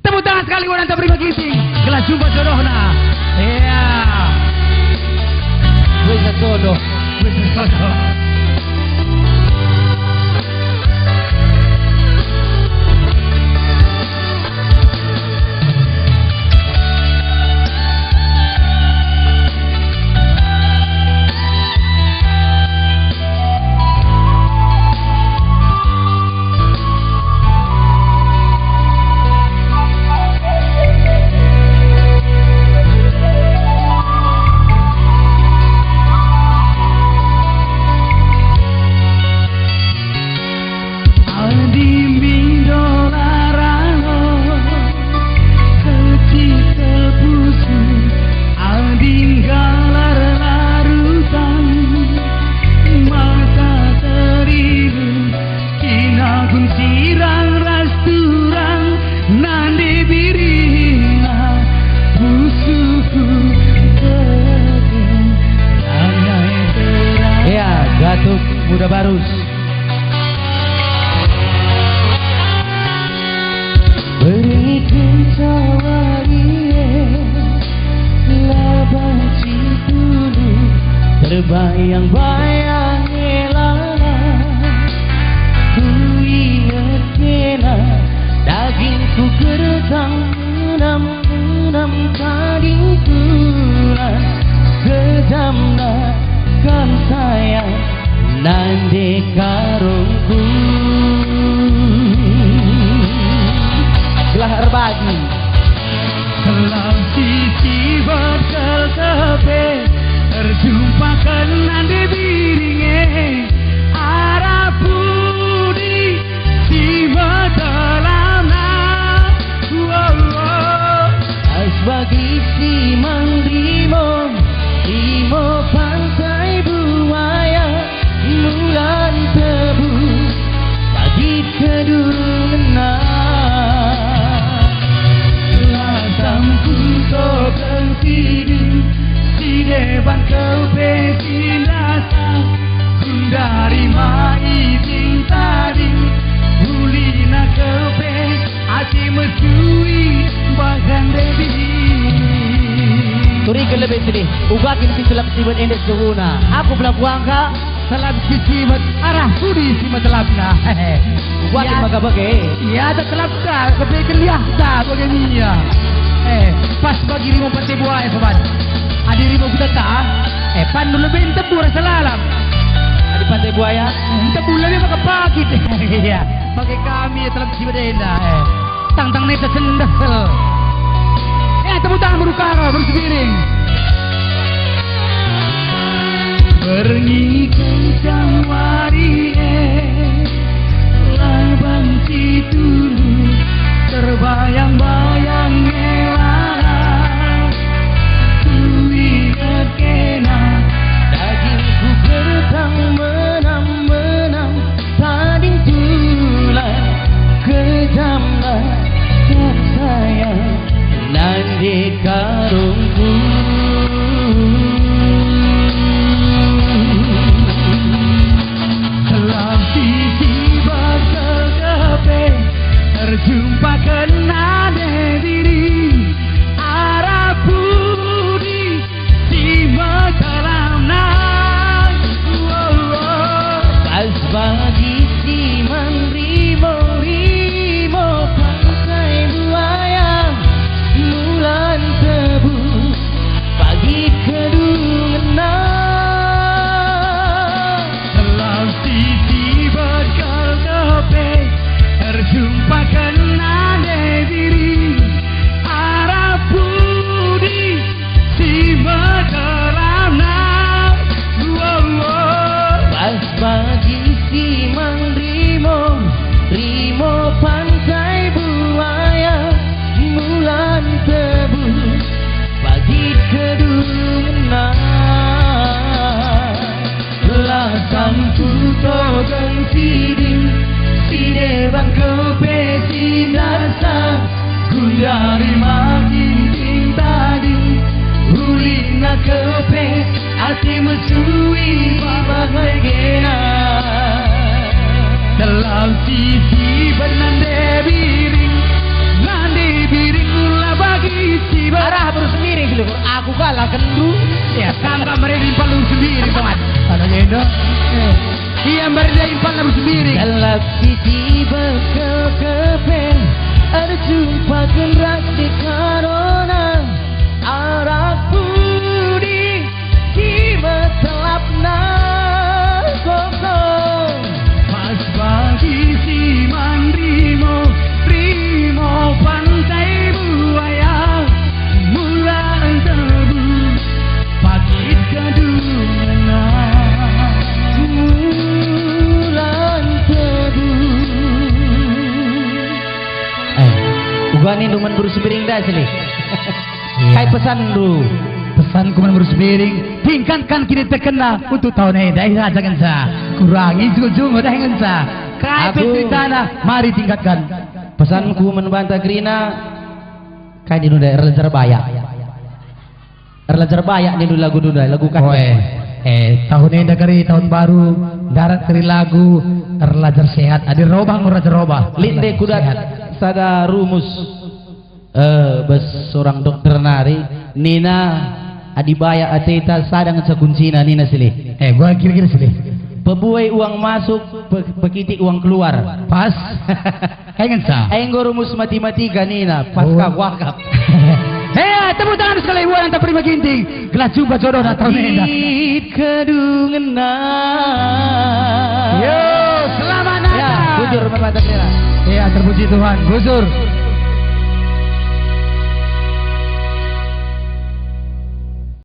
Tepuk tangan sekali wanita prima giting. Kelas jumpa jodohna. Iya. Bisa jodoh. Bisa jodoh. Muda Barus berikan cawari labang citulu terbayang-bayang elala ku ingat kena dagingku gersang menam tadi tulang kedamna kan sayang nande karungku gelar bagi selam sisi berkelkepe terjumpakan nande biringe arah budi si matalamna as bagi si mandimo imo pantai buaya bulan tebu pagi keduna lasamku tokan tidur si depan kau pesilasa kundari mai tadi bulina kau pe hati mesui bagan debi turi kelebih sedih ugakin pisulam sibut endes suhuna aku belah buangka salam sisimat arah budi si matalabna buat bagai ya ada telapka kepe keliah dah bagainya pas bagi rimo pati buaya sobat adi rimo budata pandu lebih tebu rasa lalam adi pantai buaya tebu lebih maka pagi ya pakai kami telap si badenda tang neta sendal tepuk tangan berukara bersebiring bernyikan jawari labang citulu terbayang-bayang elala ku ingat kena dagingku gersang menam tading tulang kejamlah tak sayang nande karungku terjumpa kena diri arah budi si matalamna pas bagi si mandrimo pantai buaya bulan tebu pagi keduna selam sisi berkelkepe terjumpa kena diri arah budi si matalamna pas bagi si mandrimo pantai buaya bulan tebu pagi keduna lasamku togan siding si dewan kepe darsa kundari makin tadi hulina kepe hati mesui bahagia dalam sisi benande biring biring mula bagi si Arah baru sendiri sih aku kalah kendu. ya kangka mereka impal lu sendiri teman Tanahnya Indo. iya mereka impal lu sendiri Dalam tiba kepen ada jumpa gerak di karona arah budi tiba telapna kosong pas bagi si mandrimo rimo pantai buaya mulan tebu pakit kadungana bulan tebu. Ugani duman buru sebiring dah sini. Kai pesan du. pesan kuman berus piring tingkatkan kini terkena untuk tahun ini dah jangan sa kurangi sujung dah jangan sa kai Aku- petritana mari tingkatkan Pesanku membantah Krina kai di dunia Erlajar Baya. Erlajar Baya ni dulu lagu kan. tahun ini dah kari tahun baru darat kari lagu terlajar sehat ada robah ngurajar robah Linde kudat sada rumus bes seorang dokter nari Nina adibaya ateta sadang sa kuncina Nina sili. gua kira-kira sini Pebuai uang masuk, pekitik uang keluar. pas kayak sa Aing rumus matematika Nina pasca Oh. wakaf. tepuk tangan sekali buat yang tak prima ginting gelas jumpa jodoh dah tahun ini dah. Di kedungena. Yo, selamat Ya, datang. bujur membantah Krina. Ya, terpuji Tuhan. Buzur,